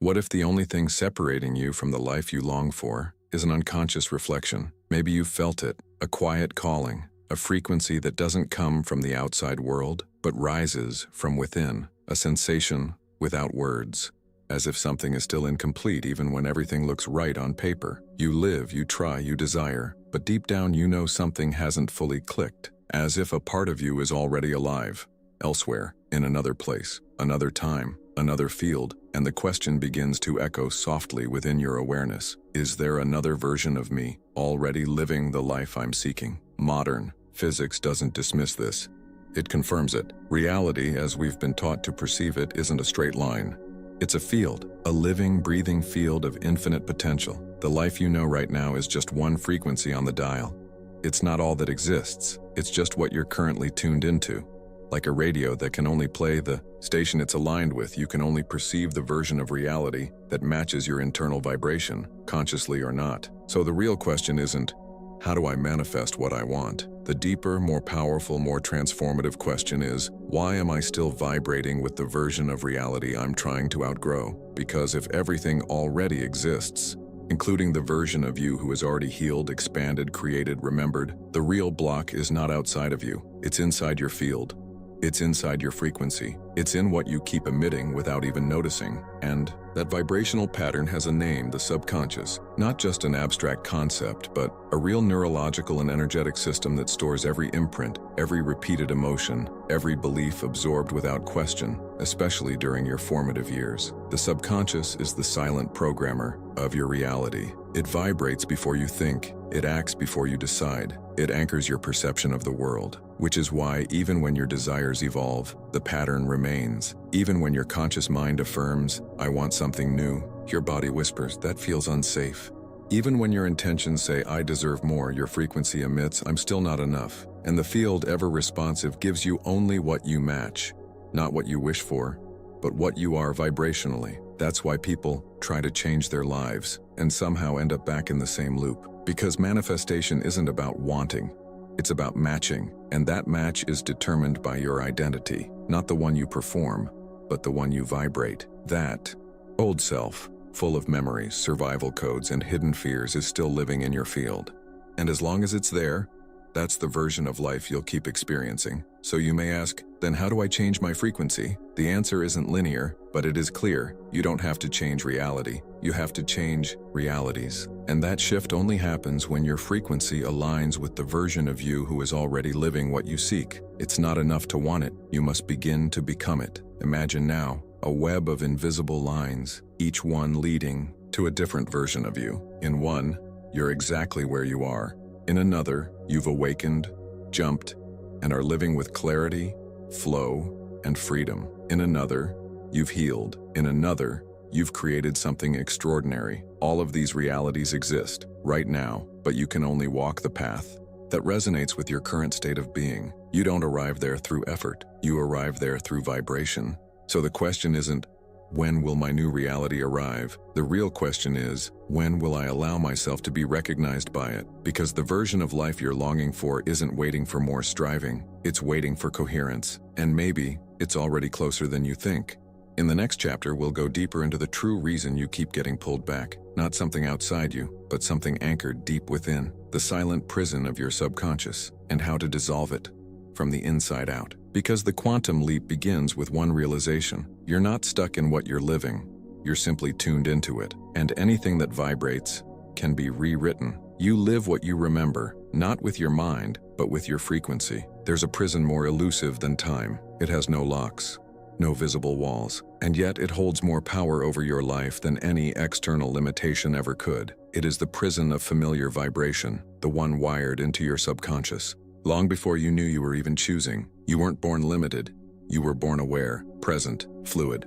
What if the only thing separating you from the life you long for is an unconscious reflection? Maybe you've felt it, a quiet calling, a frequency that doesn't come from the outside world, but rises from within, a sensation without words, as if something is still incomplete even when everything looks right on paper. You live, you try, you desire, but deep down you know something hasn't fully clicked, as if a part of you is already alive, elsewhere, in another place, another time, another field, and the question begins to echo softly within your awareness. Is there another version of me, already living the life I'm seeking? Modern physics doesn't dismiss this. It confirms it. Reality, as we've been taught to perceive it, isn't a straight line. It's a field, a living, breathing field of infinite potential. The life you know right now is just one frequency on the dial. It's not all that exists. It's just what you're currently tuned into. Like a radio that can only play the station it's aligned with, you can only perceive the version of reality that matches your internal vibration, consciously or not. So the real question isn't, how do I manifest what I want? The deeper, more powerful, more transformative question is, why am I still vibrating with the version of reality I'm trying to outgrow? Because if everything already exists, including the version of you who has already healed, expanded, created, remembered, the real block is not outside of you. It's inside your field. It's inside your frequency. It's in what you keep emitting without even noticing. And that vibrational pattern has a name, the subconscious. Not just an abstract concept, but a real neurological and energetic system that stores every imprint, every repeated emotion, every belief absorbed without question, especially during your formative years. The subconscious is the silent programmer of your reality. It vibrates before you think. It acts before you decide. It anchors your perception of the world, which is why even when your desires evolve, the pattern remains. Even when your conscious mind affirms, I want something new, your body whispers, that feels unsafe. Even when your intentions say, I deserve more, your frequency emits, I'm still not enough. And the field, ever responsive, gives you only what you match, not what you wish for, but what you are vibrationally. That's why people try to change their lives and somehow end up back in the same loop. Because manifestation isn't about wanting, it's about matching, and that match is determined by your identity, not the one you perform, but the one you vibrate. That old self, full of memories, survival codes, and hidden fears, is still living in your field. And as long as it's there, that's the version of life you'll keep experiencing. So you may ask, then how do I change my frequency? The answer isn't linear, but it is clear. You don't have to change reality. You have to change realities. And that shift only happens when your frequency aligns with the version of you who is already living what you seek. It's not enough to want it. You must begin to become it. Imagine now a web of invisible lines, each one leading to a different version of you. In one, you're exactly where you are. In another, you've awakened, jumped, and are living with clarity, flow, and freedom. In another, you've healed. In another, you've created something extraordinary. All of these realities exist right now, but you can only walk the path that resonates with your current state of being. You don't arrive there through effort. You arrive there through vibration. So the question isn't, when will my new reality arrive? The real question is, when will I allow myself to be recognized by it? Because the version of life you're longing for isn't waiting for more striving. It's waiting for coherence. And maybe it's already closer than you think. In the next chapter, we'll go deeper into the true reason you keep getting pulled back. Not something outside you, but something anchored deep within. The silent prison of your subconscious, and how to dissolve it from the inside out. Because the quantum leap begins with one realization. You're not stuck in what you're living. You're simply tuned into it. And anything that vibrates can be rewritten. You live what you remember, not with your mind, but with your frequency. There's a prison more elusive than time. It has no locks, no visible walls, and yet it holds more power over your life than any external limitation ever could. It is the prison of familiar vibration, the one wired into your subconscious. Long before you knew you were even choosing, you weren't born limited. You were born aware, present, fluid.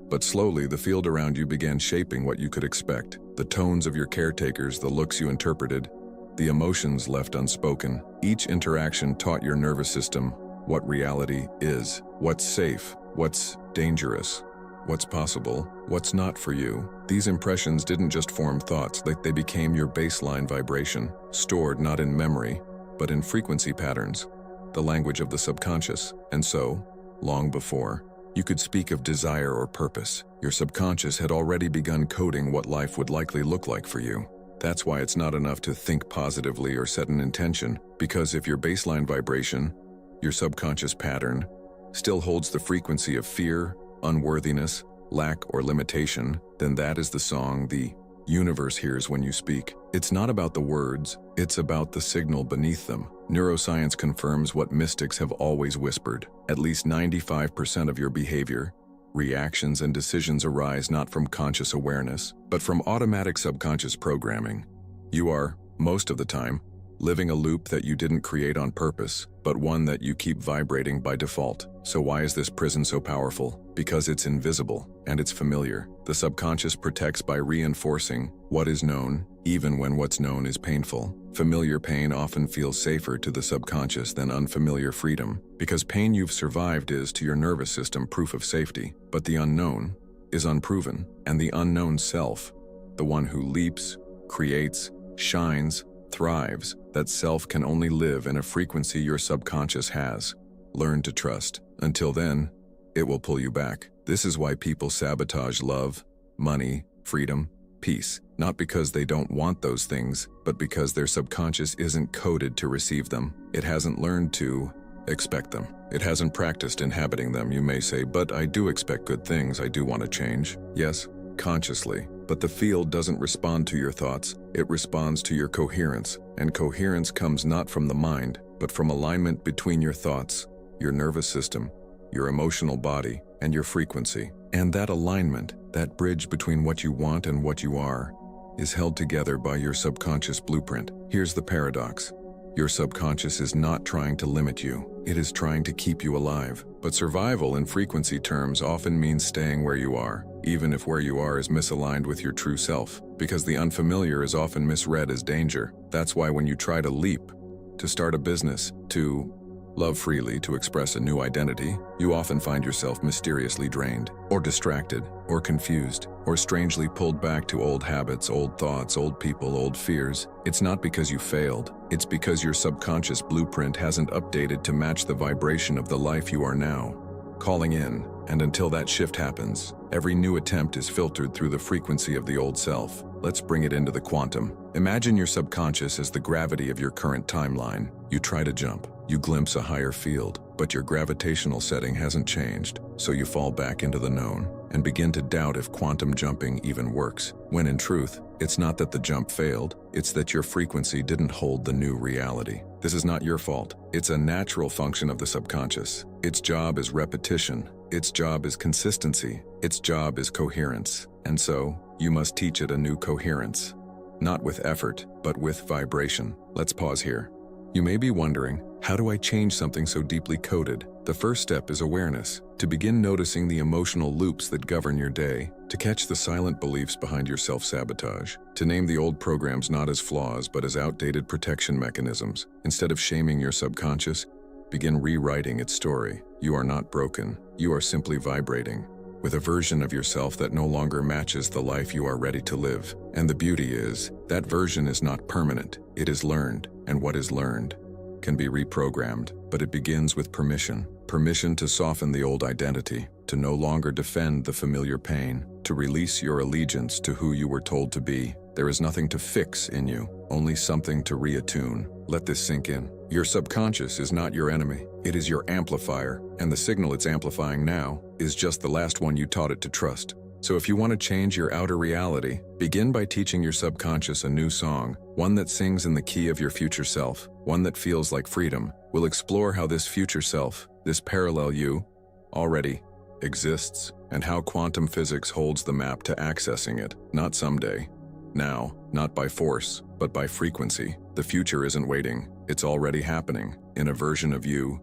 But slowly, the field around you began shaping what you could expect. The tones of your caretakers, the looks you interpreted, the emotions left unspoken. Each interaction taught your nervous system what reality is, what's safe, what's dangerous, what's possible, what's not for you. These impressions didn't just form thoughts, they became your baseline vibration, stored not in memory, but in frequency patterns, the language of the subconscious. And so, long before You could speak of desire or purpose. Your subconscious had already begun coding what life would likely look like for you. That's why it's not enough to think positively or set an intention, because if your baseline vibration, your subconscious pattern, still holds the frequency of fear, unworthiness, lack, or limitation, then that is the song the universe hears when you speak. It's not about the words, it's about the signal beneath them. Neuroscience confirms what mystics have always whispered. At least 95% of your behavior, reactions, and decisions arise not from conscious awareness, but from automatic subconscious programming. You are, most of the time, living a loop that you didn't create on purpose, but one that you keep vibrating by default. So why is this prison so powerful? Because it's invisible and it's familiar. The subconscious protects by reinforcing what is known, even when what's known is painful. Familiar pain often feels safer to the subconscious than unfamiliar freedom, because pain you've survived is, to your nervous system, proof of safety. But the unknown is unproven, and the unknown self, the one who leaps, creates, shines, thrives, that self can only live in a frequency your subconscious has learned to trust. Until then, it will pull you back. This is why people sabotage love, money, freedom, peace, not because they don't want those things, but because their subconscious isn't coded to receive them. It hasn't learned to expect them. It hasn't practiced inhabiting them. You may say, but I do expect good things. I do want to change. Yes, consciously. But the field doesn't respond to your thoughts. It responds to your coherence. And coherence comes not from the mind, but from alignment between your thoughts, your nervous system, your emotional body, and your frequency. And that alignment, that bridge between what you want and what you are, is held together by your subconscious blueprint. Here's the paradox. Your subconscious is not trying to limit you. It is trying to keep you alive. But survival in frequency terms often means staying where you are, even if where you are is misaligned with your true self, because the unfamiliar is often misread as danger. That's why when you try to leap, to start a business, to love freely, to express a new identity, you often find yourself mysteriously drained, or distracted, or confused, or strangely pulled back to old habits, old thoughts, old people, old fears. It's not because you failed. It's because your subconscious blueprint hasn't updated to match the vibration of the life you are now calling in. And until that shift happens, every new attempt is filtered through the frequency of the old self. Let's bring it into the quantum. Imagine your subconscious as the gravity of your current timeline. You try to jump. You glimpse a higher field, but your gravitational setting hasn't changed, so you fall back into the known and begin to doubt if quantum jumping even works. When in truth, it's not that the jump failed, it's that your frequency didn't hold the new reality. This is not your fault. It's a natural function of the subconscious. Its job is repetition. Its job is consistency. Its job is coherence. And so, you must teach it a new coherence. Not with effort, but with vibration. Let's pause here. You may be wondering, how do I change something so deeply coded? The first step is awareness. To begin noticing the emotional loops that govern your day, to catch the silent beliefs behind your self-sabotage, to name the old programs not as flaws but as outdated protection mechanisms. Instead of shaming your subconscious, begin rewriting its story. You are not broken. You are simply vibrating with a version of yourself that no longer matches the life you are ready to live. And the beauty is, that version is not permanent. It is learned, and what is learned can be reprogrammed, but it begins with permission. Permission to soften the old identity, to no longer defend the familiar pain, to release your allegiance to who you were told to be. There is nothing to fix in you, only something to reattune. Let this sink in. Your subconscious is not your enemy. It is your amplifier, and the signal it's amplifying now is just the last one you taught it to trust. So if you want to change your outer reality, begin by teaching your subconscious a new song, one that sings in the key of your future self, one that feels like freedom. We'll explore how this future self, this parallel you, already exists, and how quantum physics holds the map to accessing it. Not someday. Now, not by force, but by frequency. The future isn't waiting. It's already happening, in a version of you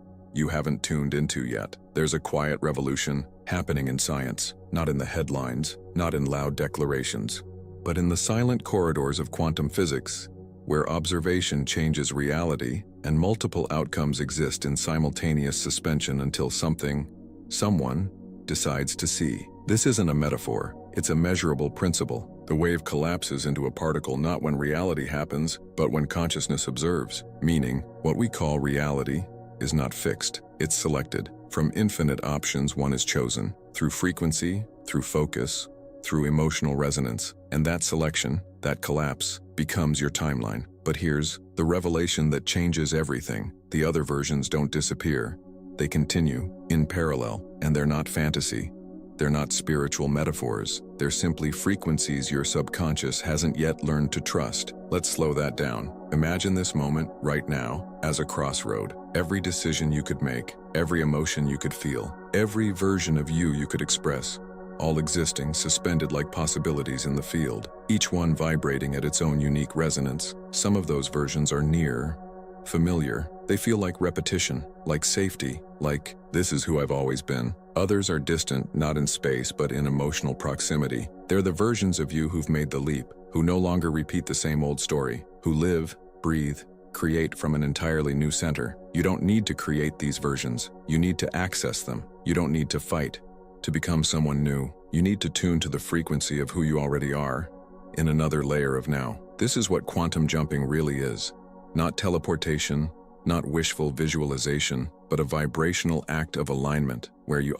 haven't tuned into yet. There's a quiet revolution happening in science, not in the headlines, not in loud declarations, but in the silent corridors of quantum physics, where observation changes reality and multiple outcomes exist in simultaneous suspension until someone, decides to see. This isn't a metaphor, it's a measurable principle. The wave collapses into a particle not when reality happens, but when consciousness observes, meaning what we call reality is not fixed. It's selected. From infinite options, one is chosen. Through frequency, through focus, through emotional resonance. And that selection, that collapse, becomes your timeline. But here's the revelation that changes everything. The other versions don't disappear. They continue, in parallel, and they're not fantasy. They're not spiritual metaphors. They're simply frequencies your subconscious hasn't yet learned to trust. Let's slow that down. Imagine this moment, right now, as a crossroad. Every decision you could make, every emotion you could feel, every version of you could express, all existing, suspended like possibilities in the field, each one vibrating at its own unique resonance. Some of those versions are near, familiar. They feel like repetition, like safety, like, this is who I've always been. Others are distant, not in space, but in emotional proximity. They're the versions of you who've made the leap, who no longer repeat the same old story, who live, breathe, create from an entirely new center. You don't need to create these versions. You need to access them. You don't need to fight to become someone new. You need to tune to the frequency of who you already are, in another layer of now. This is what quantum jumping really is. Not teleportation, not wishful visualization, but a vibrational act of alignment, where you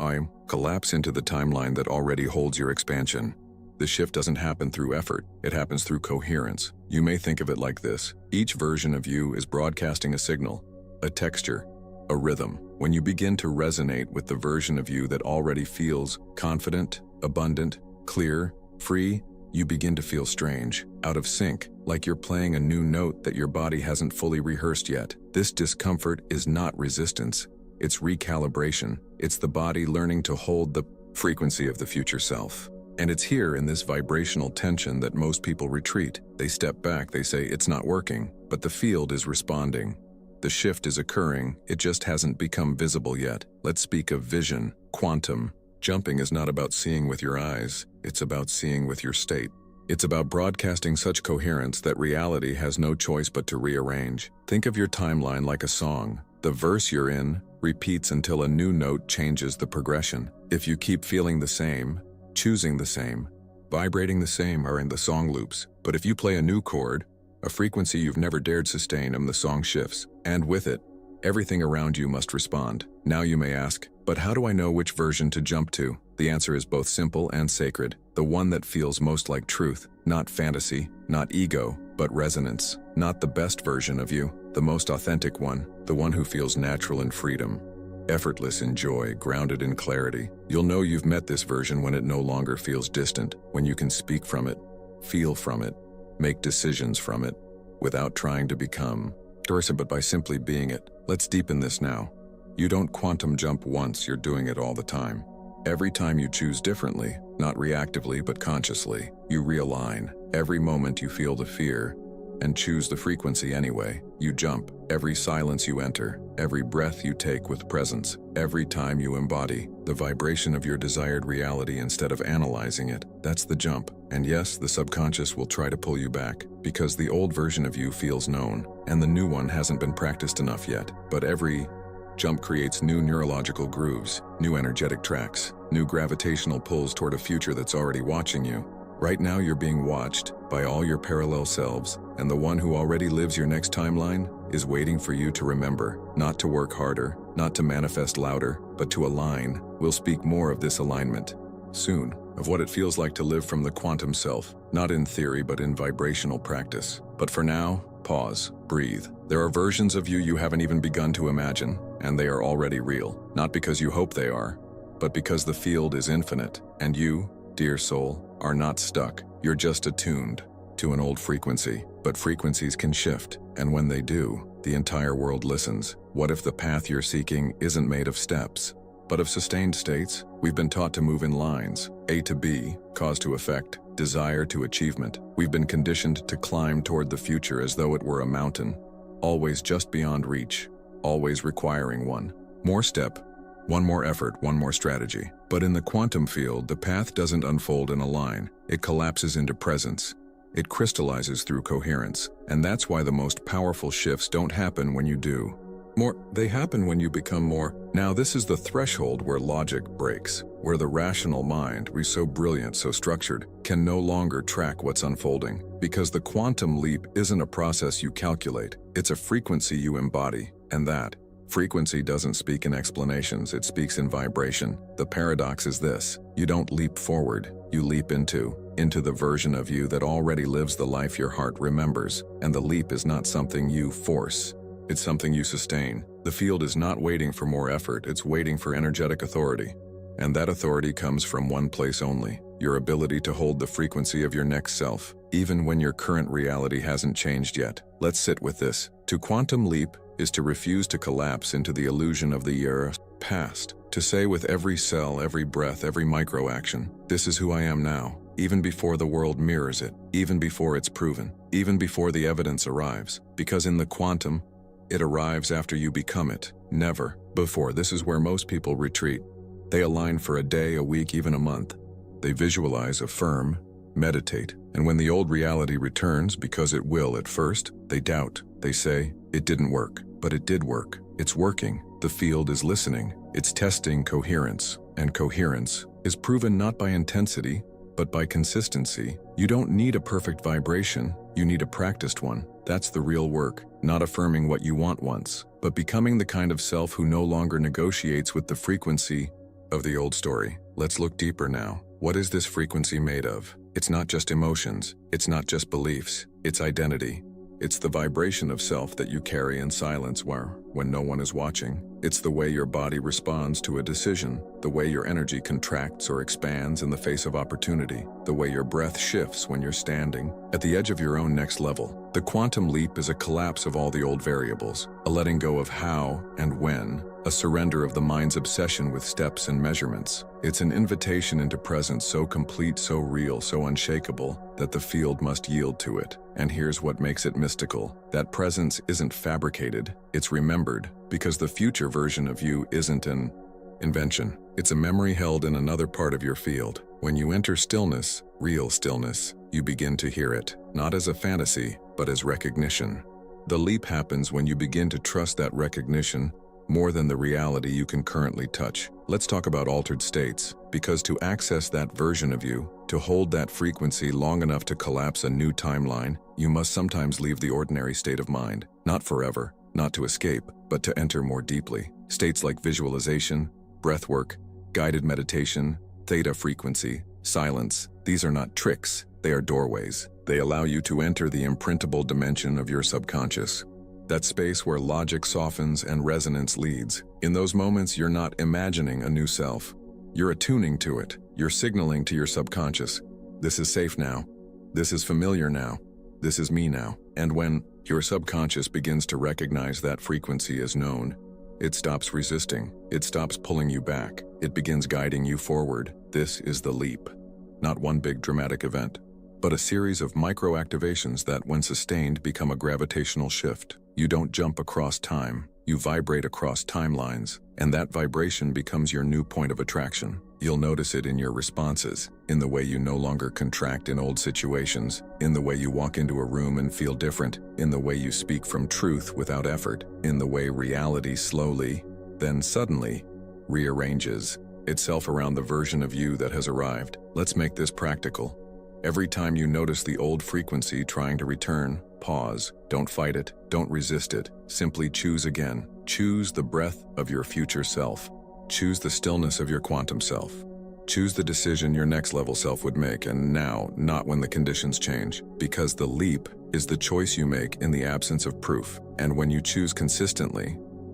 collapse into the timeline that already holds your expansion. The shift doesn't happen through effort, it happens through coherence. You may think of it like this. Each version of you is broadcasting a signal, a texture, a rhythm. When you begin to resonate with the version of you that already feels confident, abundant, clear, free, you begin to feel strange, out of sync, like you're playing a new note that your body hasn't fully rehearsed yet. This discomfort is not resistance, it's recalibration. It's the body learning to hold the frequency of the future self. And it's here in this vibrational tension that most people retreat. They step back, they say it's not working, but the field is responding. The shift is occurring, it just hasn't become visible yet. Let's speak of vision, quantum. Jumping is not about seeing with your eyes, it's about seeing with your state. It's about broadcasting such coherence that reality has no choice but to rearrange. Think of your timeline like a song. The verse you're in repeats until a new note changes the progression. If you keep feeling the same, choosing the same, vibrating the same are in the song loops. But if you play a new chord, a frequency you've never dared sustain, the song shifts. And with it, everything around you must respond. Now you may ask, but how do I know which version to jump to? The answer is both simple and sacred. The one that feels most like truth, not fantasy, not ego, but resonance. Not the best version of you, the most authentic one, the one who feels natural in freedom, effortless in joy, grounded in clarity. You'll know you've met this version when it no longer feels distant, when you can speak from it, feel from it, make decisions from it, without trying to become but by simply being it. Let's deepen this now. You don't quantum jump once, you're doing it all the time. Every time you choose differently, not reactively but consciously, you realign. Every moment you feel the fear and choose the frequency anyway, you jump. Every silence you enter, every breath you take with presence, every time you embody the vibration of your desired reality instead of analyzing it, that's the jump. And yes, the subconscious will try to pull you back, because the old version of you feels known, and the new one hasn't been practiced enough yet. But every jump creates new neurological grooves, new energetic tracks, new gravitational pulls toward a future that's already watching you. Right now you're being watched by all your parallel selves, and the one who already lives your next timeline is waiting for you to remember, not to work harder, not to manifest louder, but to align. We'll speak more of this alignment soon, of what it feels like to live from the quantum self, not in theory but in vibrational practice. But for now, pause, breathe. There are versions of you you haven't even begun to imagine, and they are already real, not because you hope they are, but because the field is infinite, and you, dear soul, are not stuck. You're just attuned to an old frequency. But frequencies can shift, and when they do, the entire world listens. What if the path you're seeking isn't made of steps, but of sustained states? We've been taught to move in lines, A to B, cause to effect, desire to achievement. We've been conditioned to climb toward the future as though it were a mountain, always just beyond reach, always requiring one more step, one more effort, one more strategy. But in the quantum field, the path doesn't unfold in a line. It collapses into presence. It crystallizes through coherence. And that's why the most powerful shifts don't happen when you do more. They happen when you become more. Now, this is the threshold where logic breaks, where the rational mind, we're so brilliant, so structured, can no longer track what's unfolding. Because the quantum leap isn't a process you calculate. It's a frequency you embody. And that Frequency doesn't speak in explanations, it speaks in vibration. The paradox is this: you don't leap forward, you leap into the version of you that already lives the life your heart remembers. And the leap is not something you force, it's something you sustain. The field is not waiting for more effort, it's waiting for energetic authority. And that authority comes from one place only: your ability to hold the frequency of your next self, even when your current reality hasn't changed yet. Let's sit with this. To quantum leap is to refuse to collapse into the illusion of the year past. To say with every cell, every breath, every micro-action, this is who I am now, even before the world mirrors it, even before it's proven, even before the evidence arrives. Because in the quantum, it arrives after you become it, never before. This is where most people retreat. They align for a day, a week, even a month. They visualize, affirm, meditate, and when the old reality returns, because it will at first, they doubt. They say, it didn't work, but it did work. It's working. The field is listening. It's testing coherence, and coherence is proven not by intensity, but by consistency. You don't need a perfect vibration, you need a practiced one. That's the real work, not affirming what you want once, but becoming the kind of self who no longer negotiates with the frequency of the old story. Let's look deeper now. What is this frequency made of? It's not just emotions, it's not just beliefs, it's identity. It's the vibration of self that you carry in silence when no one is watching. It's the way your body responds to a decision, the way your energy contracts or expands in the face of opportunity, the way your breath shifts when you're standing at the edge of your own next level. The quantum leap is a collapse of all the old variables, a letting go of how and when, a surrender of the mind's obsession with steps and measurements. It's an invitation into presence so complete, so real, so unshakable, that the field must yield to it. And here's what makes it mystical. That presence isn't fabricated, it's remembered, because the future version of you isn't an invention. It's a memory held in another part of your field. When you enter stillness, real stillness, you begin to hear it, not as a fantasy, but as recognition. The leap happens when you begin to trust that recognition more than the reality you can currently touch. Let's talk about altered states, because to access that version of you, to hold that frequency long enough to collapse a new timeline, you must sometimes leave the ordinary state of mind. Not forever, not to escape, but to enter more deeply. States like visualization, breathwork, guided meditation, theta frequency, silence, these are not tricks, they are doorways. They allow you to enter the imprintable dimension of your subconscious. That space where logic softens and resonance leads. In those moments, you're not imagining a new self. You're attuning to it. You're signaling to your subconscious, this is safe now. This is familiar now. This is me now. And when your subconscious begins to recognize that frequency as known, it stops resisting. It stops pulling you back. It begins guiding you forward. This is the leap. Not one big dramatic event, but a series of micro-activations that, when sustained, become a gravitational shift. You don't jump across time, you vibrate across timelines, and that vibration becomes your new point of attraction. You'll notice it in your responses, in the way you no longer contract in old situations, in the way you walk into a room and feel different, in the way you speak from truth without effort, in the way reality slowly, then suddenly, rearranges itself around the version of you that has arrived. Let's make this practical. Every time you notice the old frequency trying to return, pause. Don't fight it. Don't resist it. Simply choose again. Choose the breath of your future self. Choose the stillness of your quantum self. Choose the decision your next level self would make, and now, not when the conditions change. Because the leap is the choice you make in the absence of proof. And when you choose consistently,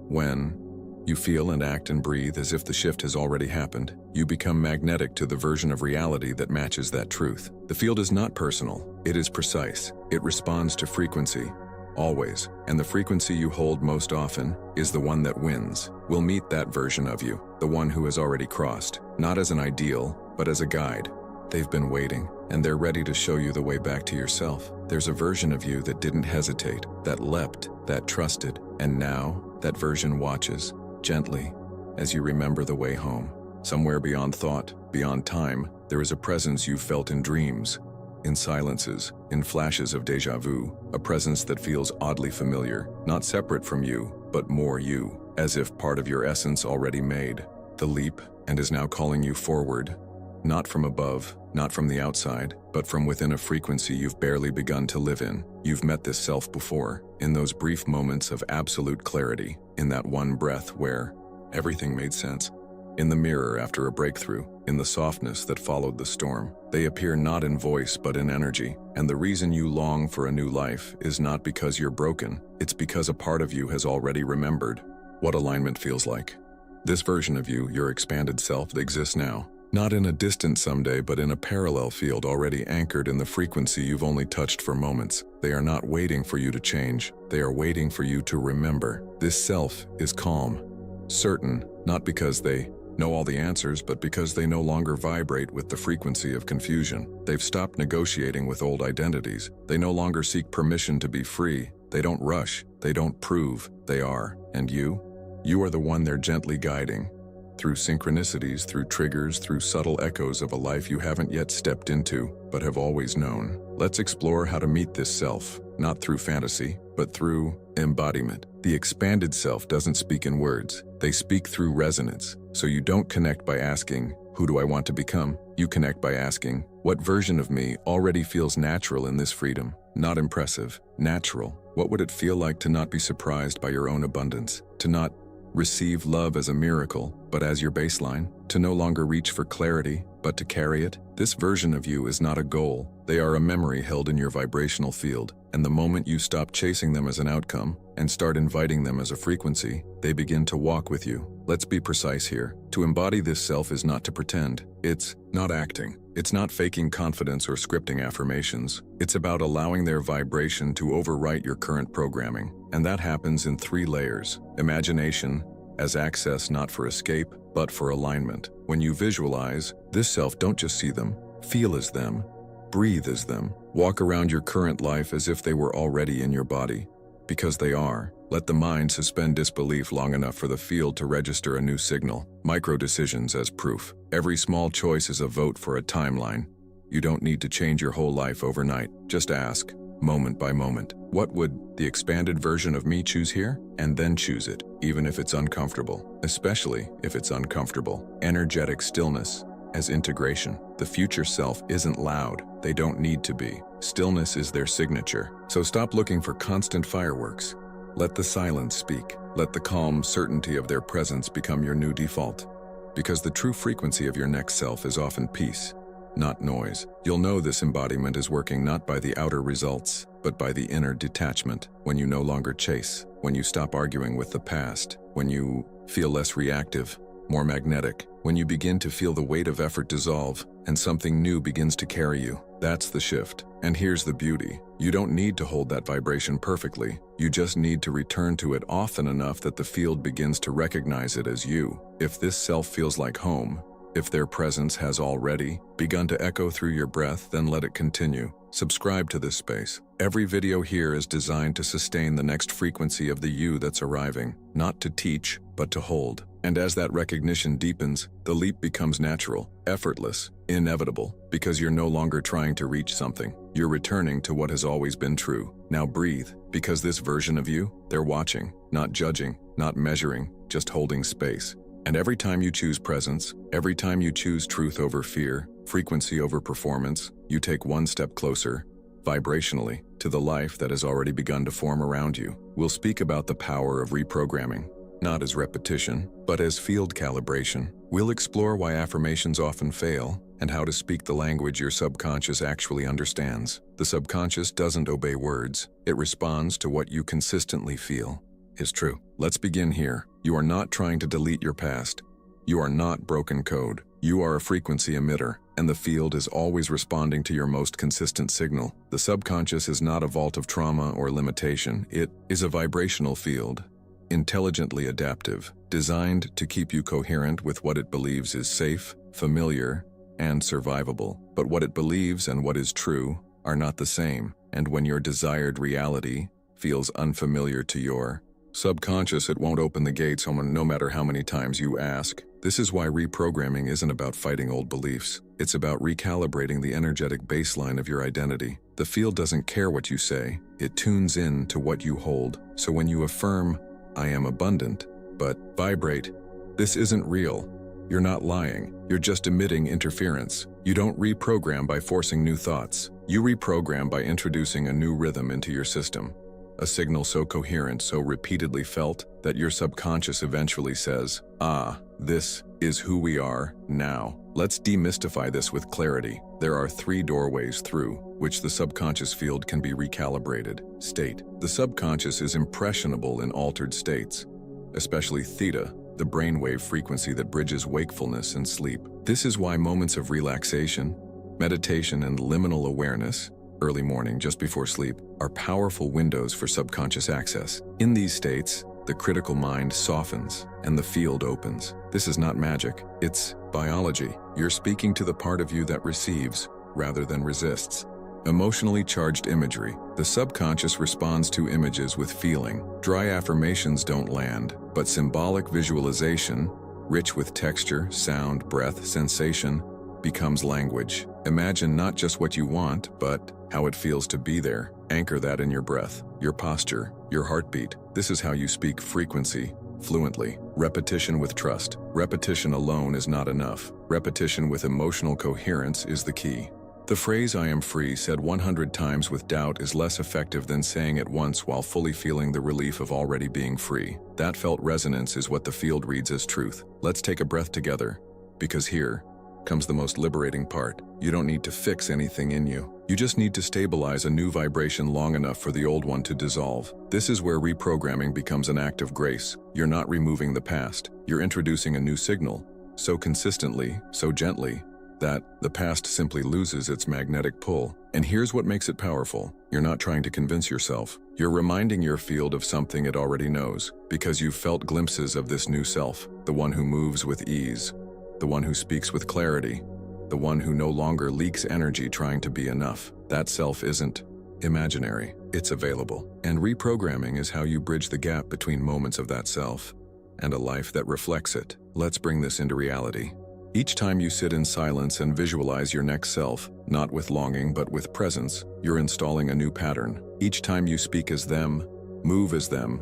when you feel and act and breathe as if the shift has already happened, you become magnetic to the version of reality that matches that truth. The field is not personal, it is precise. It responds to frequency, always, and the frequency you hold most often is the one that wins. Will meet that version of you, the one who has already crossed, not as an ideal, but as a guide. They've been waiting, and they're ready to show you the way back to yourself. There's a version of you that didn't hesitate, that leapt, that trusted, and now that version watches, gently, as you remember the way home. Somewhere beyond thought, beyond time, there is a presence you felt in dreams, in silences, in flashes of déjà vu, a presence that feels oddly familiar, not separate from you, but more you, as if part of your essence already made the leap and is now calling you forward, not from above, not from the outside, but from within a frequency you've barely begun to live in. You've met this self before, in those brief moments of absolute clarity, in that one breath where everything made sense. In the mirror after a breakthrough, in the softness that followed the storm. They appear not in voice but in energy, and the reason you long for a new life is not because you're broken, it's because a part of you has already remembered what alignment feels like. This version of you, your expanded self, that exists now, not in a distant someday but in a parallel field already anchored in the frequency you've only touched for moments. They are not waiting for you to change, they are waiting for you to remember. This self is calm, certain, not because they know all the answers, but because they no longer vibrate with the frequency of confusion. They've stopped negotiating with old identities. They no longer seek permission to be free. They don't rush. They don't prove. They are. And you? You are the one they're gently guiding. Through synchronicities, through triggers, through subtle echoes of a life you haven't yet stepped into, but have always known. Let's explore how to meet this self, not through fantasy, but through embodiment. The expanded self doesn't speak in words. They speak through resonance. So you don't connect by asking, who do I want to become? You connect by asking, what version of me already feels natural in this freedom? Not impressive, natural. What would it feel like to not be surprised by your own abundance? To not receive love as a miracle, but as your baseline? To no longer reach for clarity, but to carry it? This version of you is not a goal. They are a memory held in your vibrational field, and the moment you stop chasing them as an outcome and start inviting them as a frequency, they begin to walk with you. Let's be precise here. To embody this self is not to pretend. It's not acting. It's not faking confidence or scripting affirmations. It's about allowing their vibration to overwrite your current programming. And that happens in 3 layers. Imagination, as access not for escape, but for alignment. When you visualize this self, don't just see them. Feel as them. Breathe as them. Walk around your current life as if they were already in your body. Because they are. Let the mind suspend disbelief long enough for the field to register a new signal. Micro decisions as proof. Every small choice is a vote for a timeline. You don't need to change your whole life overnight. Just ask, moment by moment, what would the expanded version of me choose here? And then choose it, even if it's uncomfortable. Especially if it's uncomfortable. Energetic stillness as integration. The future self isn't loud. They don't need to be. Stillness is their signature. So stop looking for constant fireworks. Let the silence speak. Let the calm certainty of their presence become your new default. Because the true frequency of your next self is often peace, not noise. You'll know this embodiment is working not by the outer results, but by the inner detachment. When you no longer chase, when you stop arguing with the past, when you feel less reactive, more magnetic, when you begin to feel the weight of effort dissolve and something new begins to carry you. That's the shift. And here's the beauty. You don't need to hold that vibration perfectly. You just need to return to it often enough that the field begins to recognize it as you. If this self feels like home, if their presence has already begun to echo through your breath, then let it continue. Subscribe to this space. Every video here is designed to sustain the next frequency of the you that's arriving, not to teach, but to hold. And as that recognition deepens, the leap becomes natural, effortless, inevitable, because you're no longer trying to reach something. You're returning to what has always been true. Now breathe, because this version of you, they're watching, not judging, not measuring, just holding space. And every time you choose presence, every time you choose truth over fear, frequency over performance, you take one step closer, vibrationally, to the life that has already begun to form around you. We'll speak about the power of reprogramming, not as repetition, but as field calibration. We'll explore why affirmations often fail and how to speak the language your subconscious actually understands. The subconscious doesn't obey words. It responds to what you consistently feel is true. Let's begin here. You are not trying to delete your past. You are not broken code. You are a frequency emitter, and the field is always responding to your most consistent signal. The subconscious is not a vault of trauma or limitation. It is a vibrational field, intelligently adaptive, designed to keep you coherent with what it believes is safe, familiar, and survivable. But what it believes and what is true are not the same, and when your desired reality feels unfamiliar to your subconscious, it won't open the gates no matter how many times you ask. This is why reprogramming isn't about fighting old beliefs. It's about recalibrating the energetic baseline of your identity. The field doesn't care what you say. It tunes in to what you hold. So when you affirm, I am abundant, but vibrate, this isn't real, You're not lying. You're just emitting interference. You don't reprogram by forcing new thoughts. You reprogram by introducing a new rhythm into your system. A signal so coherent, so repeatedly felt, that your subconscious eventually says, "Ah, this is who we are now." Let's demystify this with clarity. There are 3 doorways through which the subconscious field can be recalibrated. State. The subconscious is impressionable in altered states, especially theta, the brainwave frequency that bridges wakefulness and sleep. This is why moments of relaxation, meditation, and liminal awareness, early morning just before sleep, are powerful windows for subconscious access. In these states, the critical mind softens and the field opens. This is not magic, it's biology. You're speaking to the part of you that receives rather than resists. Emotionally charged imagery. The subconscious responds to images with feeling. Dry affirmations don't land, but symbolic visualization, rich with texture, sound, breath, sensation, becomes language. Imagine not just what you want, but how it feels to be there. Anchor that in your breath, your posture, your heartbeat. This is how you speak frequency, fluently. Repetition with trust. Repetition alone is not enough. Repetition with emotional coherence is the key. The phrase "I am free" said 100 times with doubt is less effective than saying it once while fully feeling the relief of already being free. That felt resonance is what the field reads as truth. Let's take a breath together, because here comes the most liberating part. You don't need to fix anything in you. You just need to stabilize a new vibration long enough for the old one to dissolve. This is where reprogramming becomes an act of grace. You're not removing the past. You're introducing a new signal, so consistently, so gently, that the past simply loses its magnetic pull. And here's what makes it powerful. You're not trying to convince yourself. You're reminding your field of something it already knows, because you've felt glimpses of this new self, the one who moves with ease, the one who speaks with clarity, the one who no longer leaks energy trying to be enough. That self isn't imaginary, it's available. And reprogramming is how you bridge the gap between moments of that self and a life that reflects it. Let's bring this into reality. Each time you sit in silence and visualize your next self, not with longing but with presence, you're installing a new pattern. Each time you speak as them, move as them,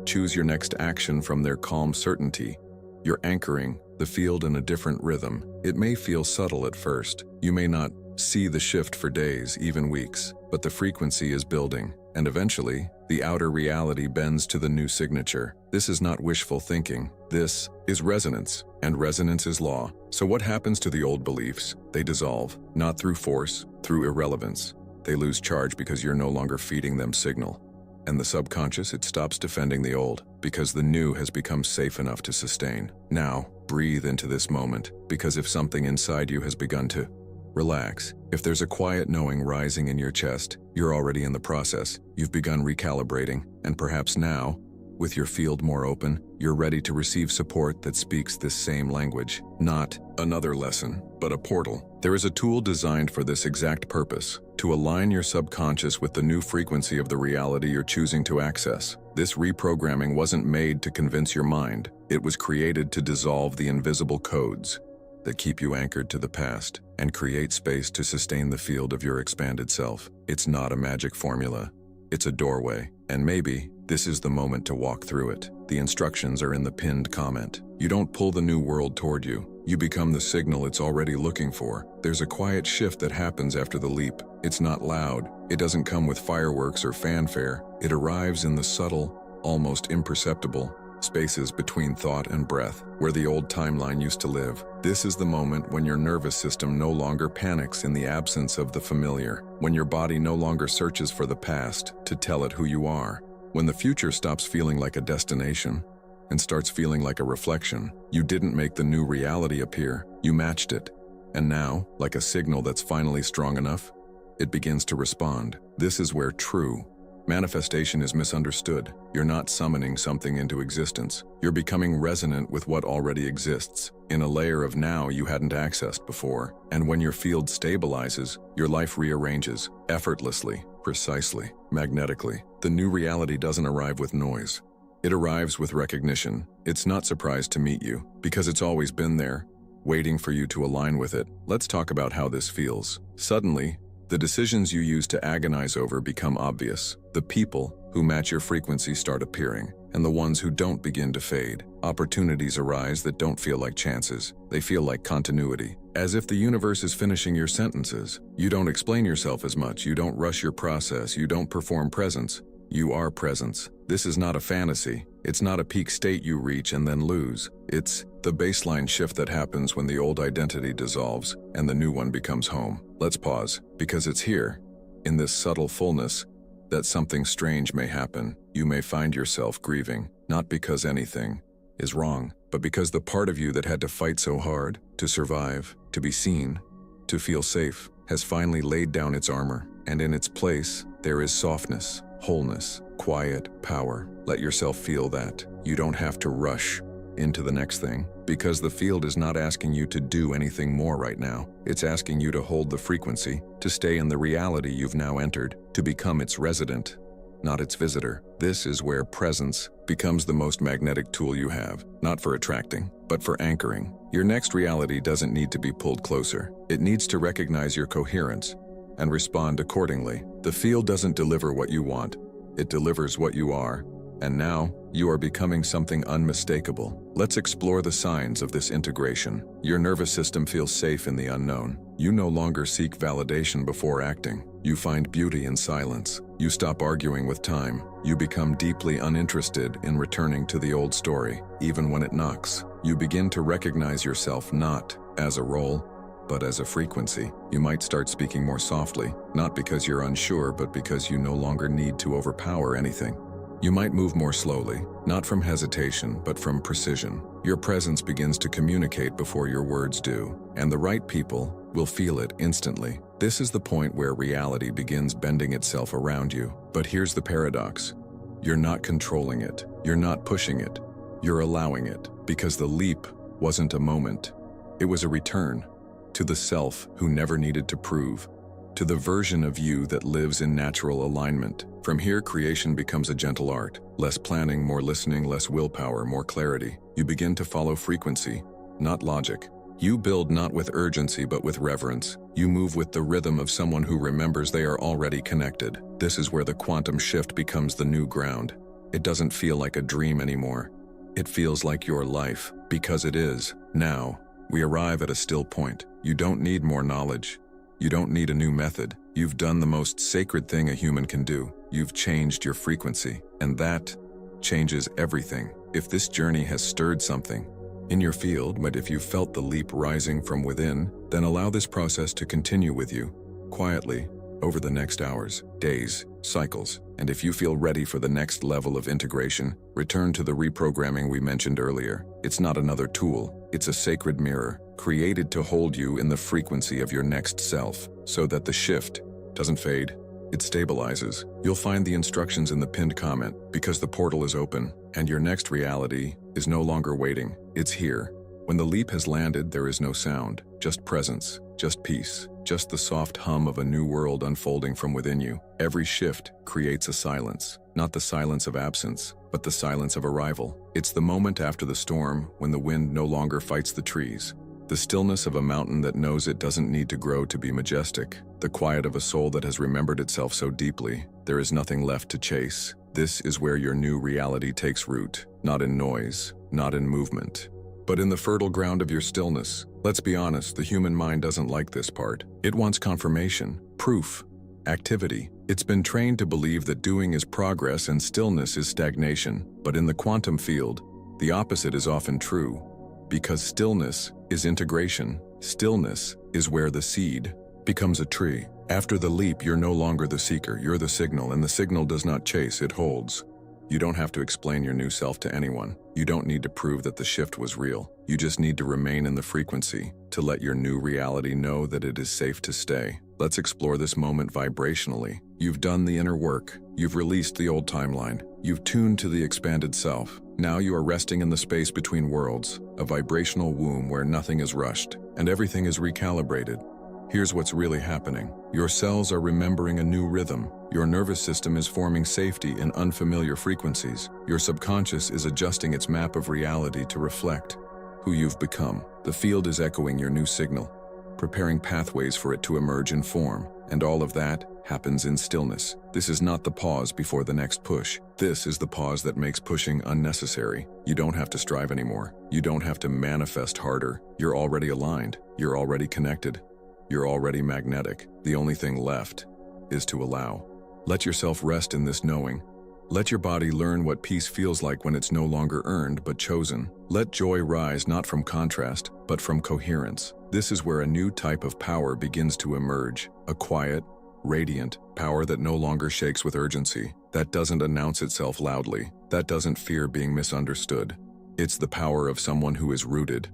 choose your next action from their calm certainty, you're anchoring the field in a different rhythm. It may feel subtle at first. You may not see the shift for days, even weeks, but the frequency is building, and eventually, the outer reality bends to the new signature. This is not wishful thinking. This is resonance, and resonance is law. So what happens to the old beliefs? They dissolve, not through force, through irrelevance. They lose charge because you're no longer feeding them signal. And the subconscious, it stops defending the old, because the new has become safe enough to sustain. Now, breathe into this moment, because if something inside you has begun to relax, if there's a quiet knowing rising in your chest, you're already in the process. You've begun recalibrating, and perhaps now, with your field more open, you're ready to receive support that speaks this same language. Not another lesson, but a portal. There is a tool designed for this exact purpose, to align your subconscious with the new frequency of the reality you're choosing to access. This reprogramming wasn't made to convince your mind. It was created to dissolve the invisible codes that keep you anchored to the past and create space to sustain the field of your expanded self. It's not a magic formula. It's a doorway, and maybe this is the moment to walk through it. The instructions are in the pinned comment. You don't pull the new world toward you. You become the signal it's already looking for. There's a quiet shift that happens after the leap. It's not loud. It doesn't come with fireworks or fanfare. It arrives in the subtle, almost imperceptible spaces between thought and breath, where the old timeline used to live. This is the moment when your nervous system no longer panics in the absence of the familiar, when your body no longer searches for the past to tell it who you are, when the future stops feeling like a destination and starts feeling like a reflection. You didn't make the new reality appear, you matched it. And now, like a signal that's finally strong enough, it begins to respond. This is where true manifestation is misunderstood. You're not summoning something into existence. You're becoming resonant with what already exists, in a layer of now you hadn't accessed before. And when your field stabilizes, your life rearranges, effortlessly, precisely, magnetically. The new reality doesn't arrive with noise. It arrives with recognition. It's not surprised to meet you, because it's always been there, waiting for you to align with it. Let's talk about how this feels. Suddenly, the decisions you used to agonize over become obvious. The people who match your frequency start appearing. and the ones who don't begin to fade. Opportunities arise that don't feel like chances. They feel like continuity, as if the universe is finishing your sentences. You don't explain yourself as much, you don't rush your process, you don't perform presence. You are presence. This is not a fantasy. It's not a peak state you reach and then lose. It's the baseline shift that happens when the old identity dissolves and the new one becomes home. Let's pause, because it's here, in this subtle fullness, that something strange may happen. You may find yourself grieving, not because anything is wrong, but because the part of you that had to fight so hard, to survive, to be seen, to feel safe, has finally laid down its armor, and in its place, there is softness, wholeness, quiet power. Let yourself feel that. You don't have to rush into the next thing, because the field is not asking you to do anything more right now. It's asking you to hold the frequency, to stay in the reality you've now entered, to become its resident, not its visitor. This is where presence becomes the most magnetic tool you have, not for attracting, but for anchoring. Your next reality doesn't need to be pulled closer. It needs to recognize your coherence and respond accordingly. The field doesn't deliver what you want, it delivers what you are. And now, you are becoming something unmistakable. Let's explore the signs of this integration. Your nervous system feels safe in the unknown. You no longer seek validation before acting. You find beauty in silence. You stop arguing with time. You become deeply uninterested in returning to the old story, even when it knocks. You begin to recognize yourself not as a role, but as a frequency. You might start speaking more softly, not because you're unsure, but because you no longer need to overpower anything. You might move more slowly, not from hesitation, but from precision. Your presence begins to communicate before your words do, and the right people will feel it instantly. This is the point where reality begins bending itself around you. But here's the paradox. You're not controlling it. You're not pushing it. You're allowing it, because the leap wasn't a moment. It was a return to the self who never needed to prove, to the version of you that lives in natural alignment. From here, creation becomes a gentle art. Less planning, more listening, less willpower, more clarity. You begin to follow frequency, not logic. You build not with urgency, but with reverence. You move with the rhythm of someone who remembers they are already connected. This is where the quantum shift becomes the new ground. It doesn't feel like a dream anymore. It feels like your life, because it is. Now, we arrive at a still point. You don't need more knowledge. You don't need a new method. You've done the most sacred thing a human can do. You've changed your frequency, and that changes everything. If this journey has stirred something in your field, but if you felt the leap rising from within, then allow this process to continue with you, quietly, over the next hours, days, cycles. And if you feel ready for the next level of integration, return to the reprogramming we mentioned earlier. It's not another tool, it's a sacred mirror, created to hold you in the frequency of your next self, so that the shift doesn't fade, it stabilizes. You'll find the instructions in the pinned comment, because the portal is open, and your next reality is no longer waiting, it's here. When the leap has landed, there is no sound, just presence, just peace, just the soft hum of a new world unfolding from within you. Every shift creates a silence, not the silence of absence, but the silence of arrival. It's the moment after the storm, when the wind no longer fights the trees. The stillness of a mountain that knows it doesn't need to grow to be majestic. The quiet of a soul that has remembered itself so deeply, there is nothing left to chase. This is where your new reality takes root, not in noise, not in movement, but in the fertile ground of your stillness. Let's be honest, the human mind doesn't like this part. It wants confirmation, proof, activity. It's been trained to believe that doing is progress and stillness is stagnation. But in the quantum field, the opposite is often true. Because stillness is integration. Stillness is where the seed becomes a tree. After the leap, you're no longer the seeker, you're the signal, and the signal does not chase, it holds. You don't have to explain your new self to anyone. You don't need to prove that the shift was real. You just need to remain in the frequency, to let your new reality know that it is safe to stay. Let's explore this moment vibrationally. You've done the inner work. You've released the old timeline. You've tuned to the expanded self. Now you are resting in the space between worlds, a vibrational womb where nothing is rushed, and everything is recalibrated. Here's what's really happening. Your cells are remembering a new rhythm. Your nervous system is forming safety in unfamiliar frequencies. Your subconscious is adjusting its map of reality to reflect who you've become. The field is echoing your new signal, preparing pathways for it to emerge in form. And all of that happens in stillness. This is not the pause before the next push. This is the pause that makes pushing unnecessary. You don't have to strive anymore. You don't have to manifest harder. You're already aligned. You're already connected. You're already magnetic. The only thing left is to allow. Let yourself rest in this knowing. Let your body learn what peace feels like when it's no longer earned but chosen. Let joy rise not from contrast, but from coherence. This is where a new type of power begins to emerge. A quiet, radiant power that no longer shakes with urgency, that doesn't announce itself loudly, that doesn't fear being misunderstood. It's the power of someone who is rooted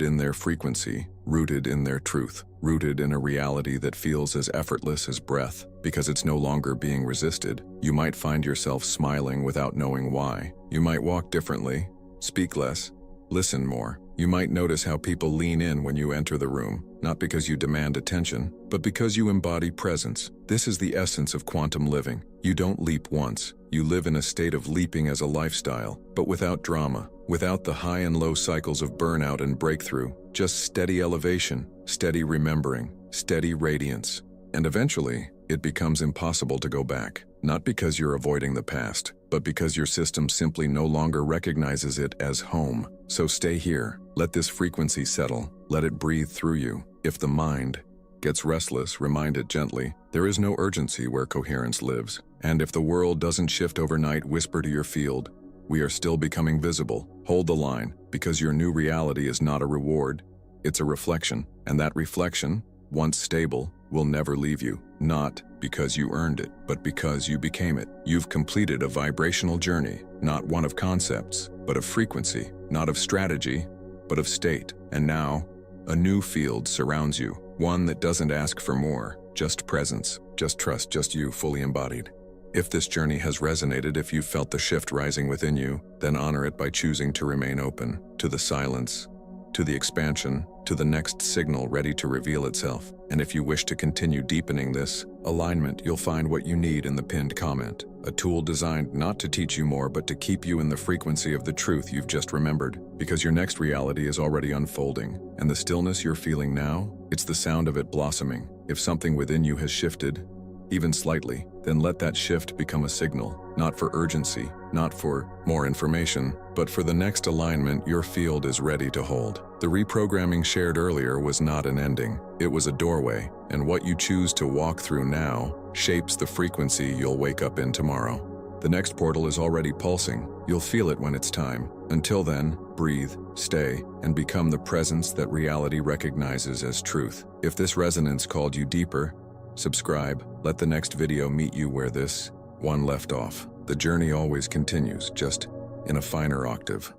in their frequency, rooted in their truth, rooted in a reality that feels as effortless as breath, because it's no longer being resisted. You might find yourself smiling without knowing why. You might walk differently, speak less, listen more. You might notice how people lean in when you enter the room, not because you demand attention, but because you embody presence. This is the essence of quantum living. You don't leap once. You live in a state of leaping as a lifestyle, but without drama, without the high and low cycles of burnout and breakthrough, just steady elevation, steady remembering, steady radiance. And eventually, it becomes impossible to go back. Not because you're avoiding the past, but because your system simply no longer recognizes it as home. So stay here. Let this frequency settle. Let it breathe through you. If the mind gets restless, remind it gently. There is no urgency where coherence lives. And if the world doesn't shift overnight, whisper to your field, we are still becoming visible. Hold the line, because your new reality is not a reward. It's a reflection. And that reflection, once stable, will never leave you. Not because you earned it, but because you became it. You've completed a vibrational journey, not one of concepts, but of frequency, not of strategy, but of state. And now, a new field surrounds you, one that doesn't ask for more, just presence, just trust, just you fully embodied. If this journey has resonated, if you've felt the shift rising within you, then honor it by choosing to remain open to the silence, to the expansion, to the next signal ready to reveal itself. And if you wish to continue deepening this alignment, you'll find what you need in the pinned comment, a tool designed not to teach you more, but to keep you in the frequency of the truth you've just remembered. Because your next reality is already unfolding, and the stillness you're feeling now, it's the sound of it blossoming. If something within you has shifted, even slightly, then let that shift become a signal, not for urgency, not for more information, but for the next alignment your field is ready to hold. The reprogramming shared earlier was not an ending. It was a doorway, and what you choose to walk through now shapes the frequency you'll wake up in tomorrow. The next portal is already pulsing. You'll feel it when it's time. Until then, breathe, stay, and become the presence that reality recognizes as truth. If this resonance called you deeper, subscribe. Let the next video meet you where this one left off. The journey always continues, just in a finer octave.